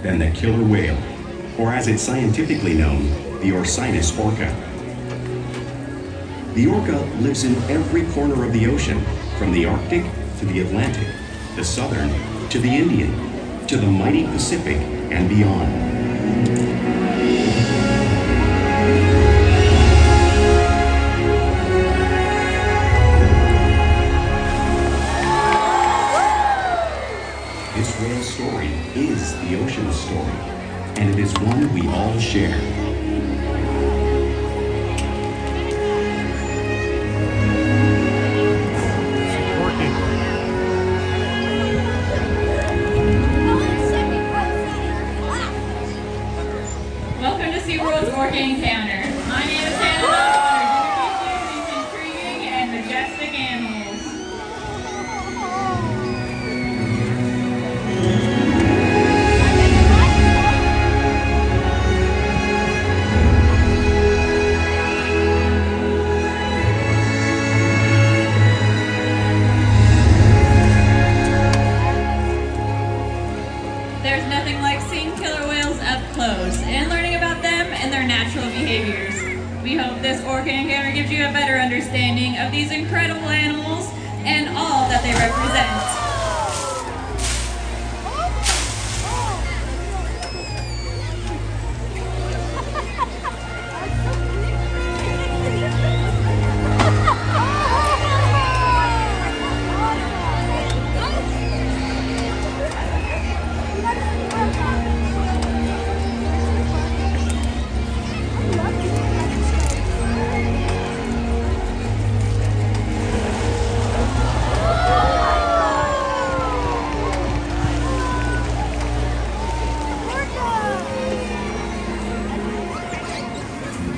than the killer whale, or as it's scientifically known, the Orcinus orca. The orca lives in every corner of the ocean, from the Arctic to the Atlantic, the Southern to the Indian, to the mighty Pacific and beyond. This whale story is the ocean's story, and it is one we all share. Welcome to SeaWorld's Orca Encounter. My name is Hannah, and I'm honored to introduce you to these intriguing and majestic animals. There's nothing like seeing killer whales up close and learning about them and their natural behaviors. We hope this Orca Encounter gives you a better understanding of these incredible animals and all that they represent.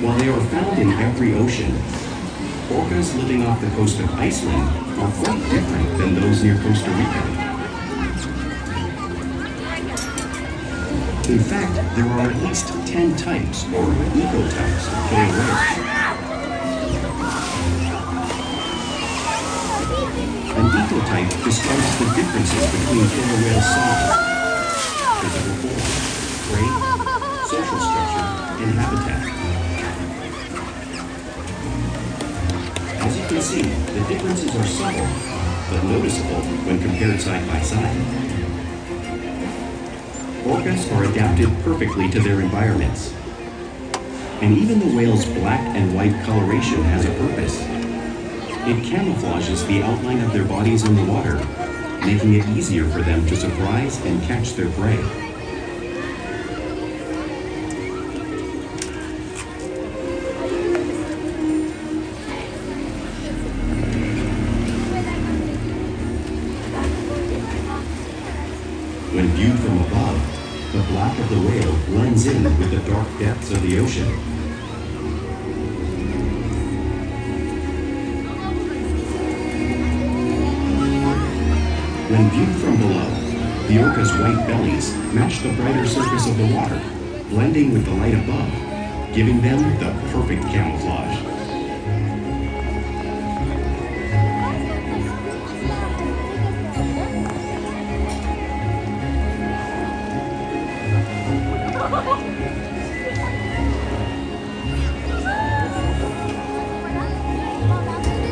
While they are found in every ocean, orcas living off the coast of Iceland are quite different than those near Costa Rica. In fact, there are at least 10 types, or ecotypes, of killer whales. An ecotype describes the differences between killer whale size, physical form, prey, social structure, and habitat. As you can see, the differences are subtle, but noticeable when compared side by side. Orcas are adapted perfectly to their environments. And even the whale's black and white coloration has a purpose. It camouflages the outline of their bodies in the water, making it easier for them to surprise and catch their prey. When viewed from above, the black of the whale blends in with the dark depths of the ocean. When viewed from below, the orca's white bellies match the brighter surface of the water, blending with the light above, giving them the perfect camouflage.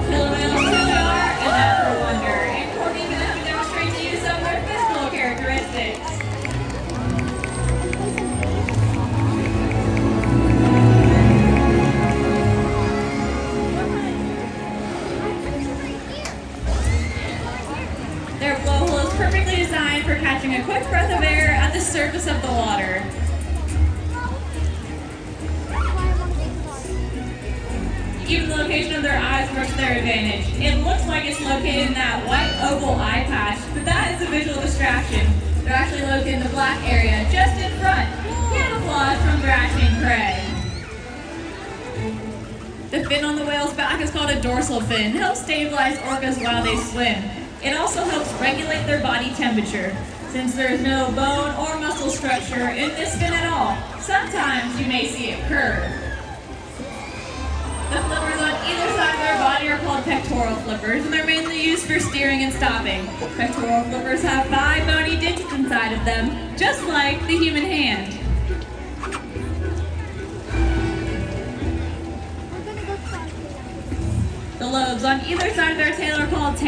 Killer whales truly are a natural wonder, and Corky is going to demonstrate to you some of their physical characteristics. Their blowhole is perfectly designed for catching a quick breath of air at the surface of the water. Even the location of their eyes works to their advantage. It looks like it's located in that white oval eye patch, but that is a visual distraction. They're actually located in the black area just in front, camouflage from thrashing prey. The fin on the whale's back is called a dorsal fin. It helps stabilize orcas while they swim. It also helps regulate their body temperature. Since there is no bone or muscle structure in this fin at all, sometimes you may see it curve. The flippers on either side of their body are called pectoral flippers, and they're mainly used for steering and stopping. Pectoral flippers have 5 bony digits inside of them, just like the human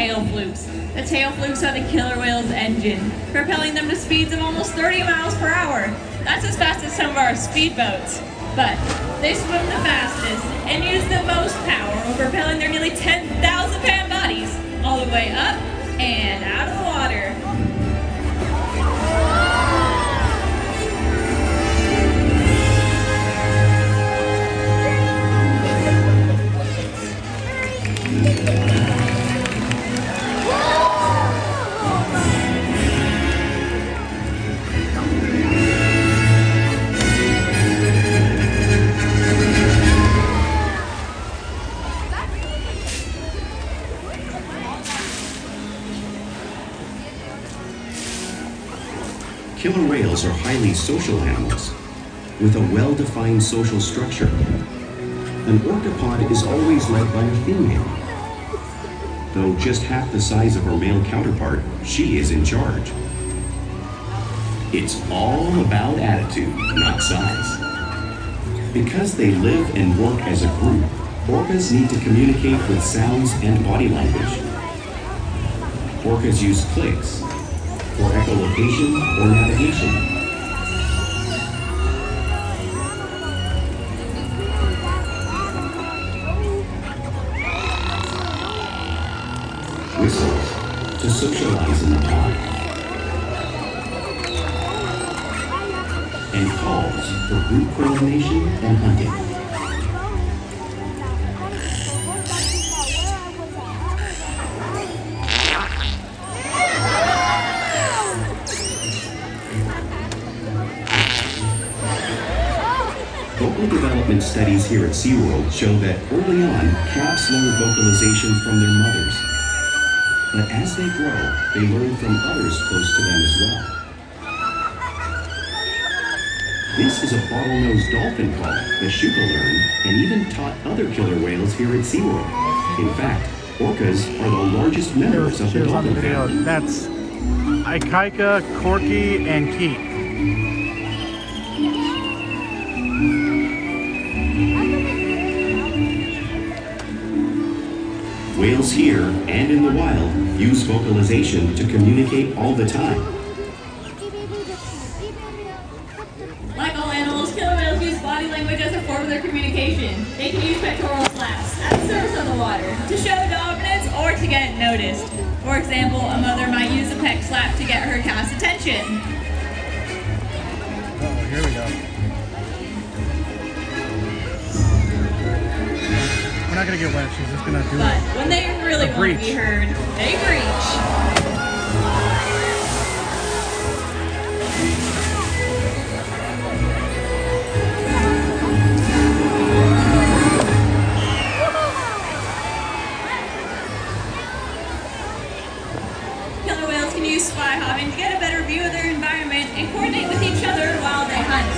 tail flukes. The tail flukes are the killer whale's engine, propelling them to speeds of almost 30 miles per hour. That's as fast as some of our speedboats. But they swim the fastest and use the most power when propelling their nearly 10,000-pound bodies all the way up and out of the water. Killer whales are highly social animals with a well-defined social structure. An orcapod is always led by a female. Though just half the size of her male counterpart, she is in charge. It's all about attitude, not size. Because they live and work as a group, orcas need to communicate with sounds and body language. Orcas use clicks for echolocation or navigation. Whistles to socialize in the pod. And calls for group coordination and hunting. Vocal development studies here at SeaWorld show that early on, calves learn vocalization from their mothers. But as they grow, they learn from others close to them as well. This is a bottlenose dolphin call that Shouka learned and even taught other killer whales here at SeaWorld. In fact, orcas are the largest members of the dolphin family. That's Ikaika, Corky, and Keet. Whales here and in the wild use vocalization to communicate all the time. Like all animals, killer whales use body language as a form of their communication. They can use pectoral slaps at the surface of the water to show dominance or to get noticed. For example, a mother might use a peck slap to get her calf's attention. Oh, here we go. We're not gonna get wet, she's just gonna do But when they really want to be heard, they breach. Killer whales can use spy hopping to get a better view of their environment and coordinate with each other while they hunt.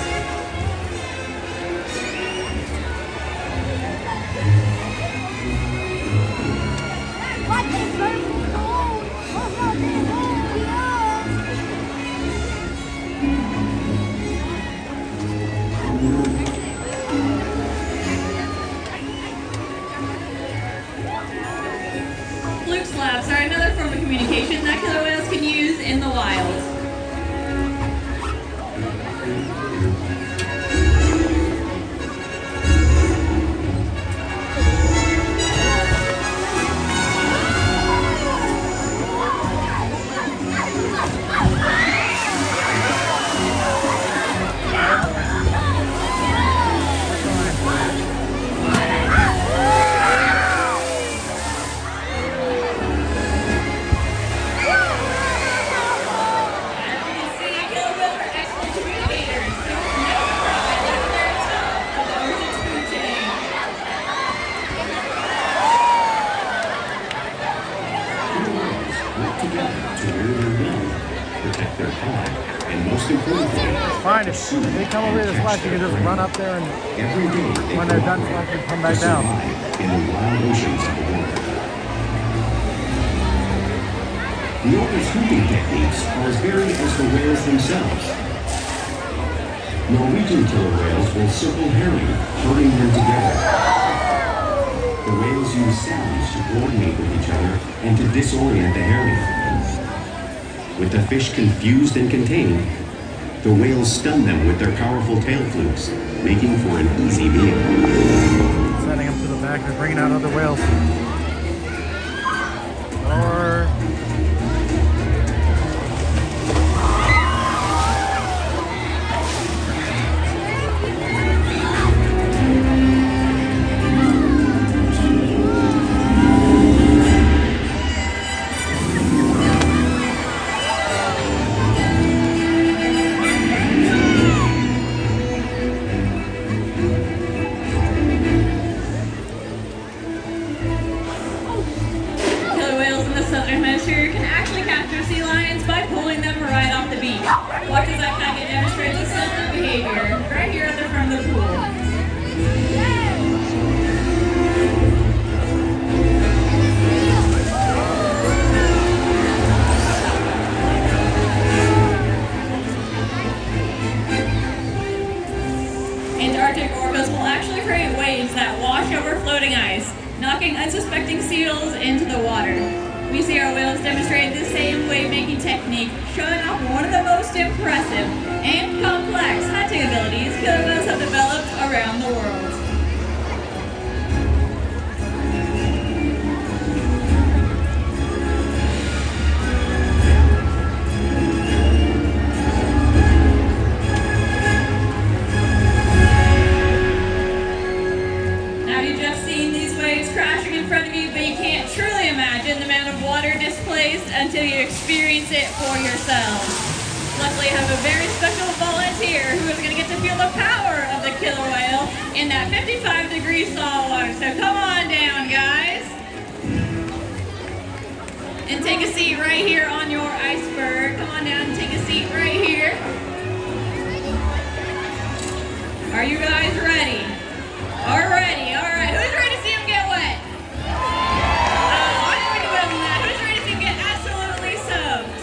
Fluke slaps are another form of communication that killer whales can use in the wild. Fine, if they come over here to splash, you can just run up there and when they're done splashing, come back down. In the wild oceans of the world. The orca's hunting techniques are as varied as the whales themselves. Norwegian killer whales will circle herring, herding them together. The whales use sounds to coordinate with each other and to disorient the herring. With the fish confused and contained, the whales stun them with their powerful tail flukes, making for an easy meal. Setting them to the back, they're bringing out other whales. Or... Watch as Ikaika demonstrates a similar behavior right here at the front of the pool. Antarctic orcas will actually create waves that wash over floating ice, knocking unsuspecting seals into the water. We see our whales demonstrate the same wave-making technique, showing off one of the most impressive and complex hunting abilities killer whales have developed around the world. Now you've just seen these waves crashing in front of you, but you can't truly imagine the amount of water displaced until you experience it for yourselves. Luckily, I have a very special volunteer who is going to get to feel the power of the killer whale in that 55-degree salt water. So come on down, guys. And take a seat right here on your iceberg. Come on down and take a seat right here. Are you guys ready? Alrighty, alright. Who's ready to see him get wet? I know we can wet him that. Who's ready to see him get absolutely soaked?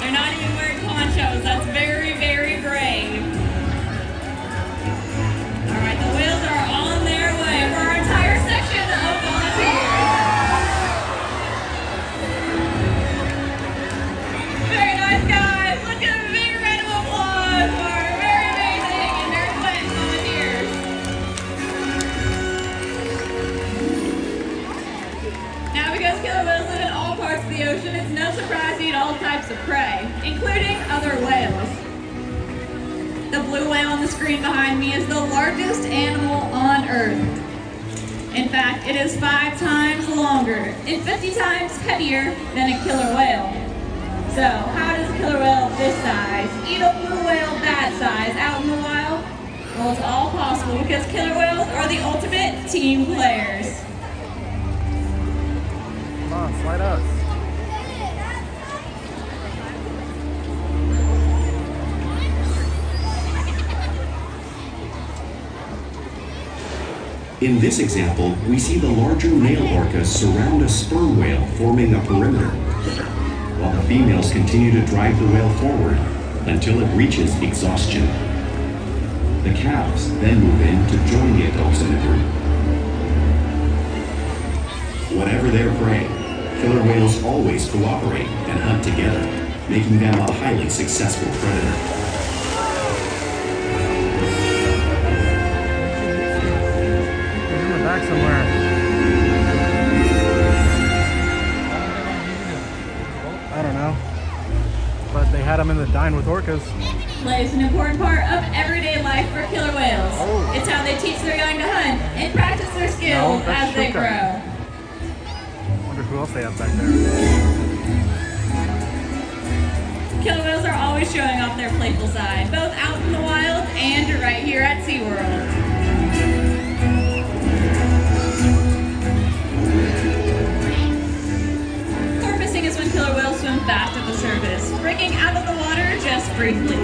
They're not even wearing ponchos. That's very, very brave. Alright, the whales are on their way for our entire section of volunteers. Very nice, guys. Let's give a big round of applause for our very amazing and very wet volunteers. Now, because killer whales live in all parts of the ocean, it's no surprise they eat all types of prey, including other whales. The blue whale on the screen behind me is the largest animal on Earth. In fact, it is 5 times longer and 50 times heavier than a killer whale. So, how does a killer whale this size eat a blue whale that size out in the wild? Well, it's all possible because killer whales are the ultimate team players. Come on, slide us. In this example, we see the larger male orcas surround a sperm whale, forming a perimeter, while the females continue to drive the whale forward until it reaches exhaustion. The calves then move in to join the adults in the group. Whatever their prey, killer whales always cooperate and hunt together, making them a highly successful predator. Back somewhere. I don't know. But they had them in the Dine with Orcas. Play is an important part of everyday life for killer whales. Oh. It's how they teach their young to hunt and practice their skills as they Shouka. grow. Wonder who else they have back there. Killer whales are always showing off their playful side, both out in the wild and right here at SeaWorld. Porpoising is when killer whales swim fast at the surface, breaking out of the water just briefly.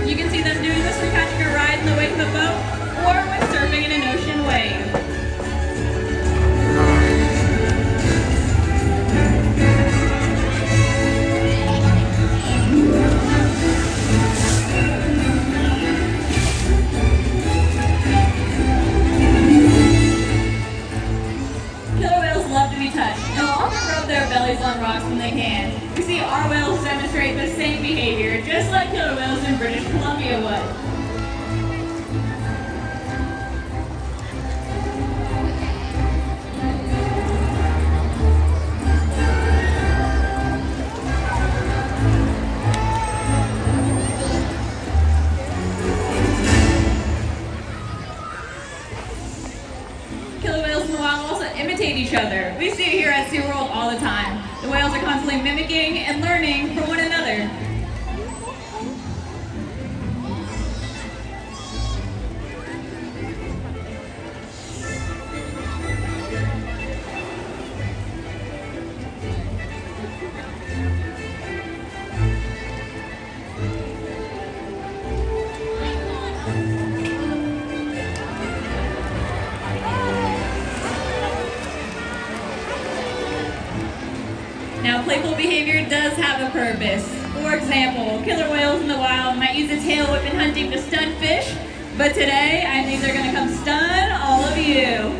You can see them doing this when catching a ride in the wake of a boat or when surfing in an ocean wave. British Columbia would. Killer whales in the wild also imitate each other. We see it here at SeaWorld all the time. The whales are constantly mimicking and learning from one another. Now, playful behavior does have a purpose. For example, killer whales in the wild might use a tail whip in hunting to stun fish, but today I think they're gonna come stun all of you.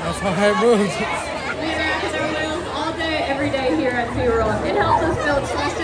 That's how it moves. We interact with our whales all day, every day here at SeaWorld. It helps us build trust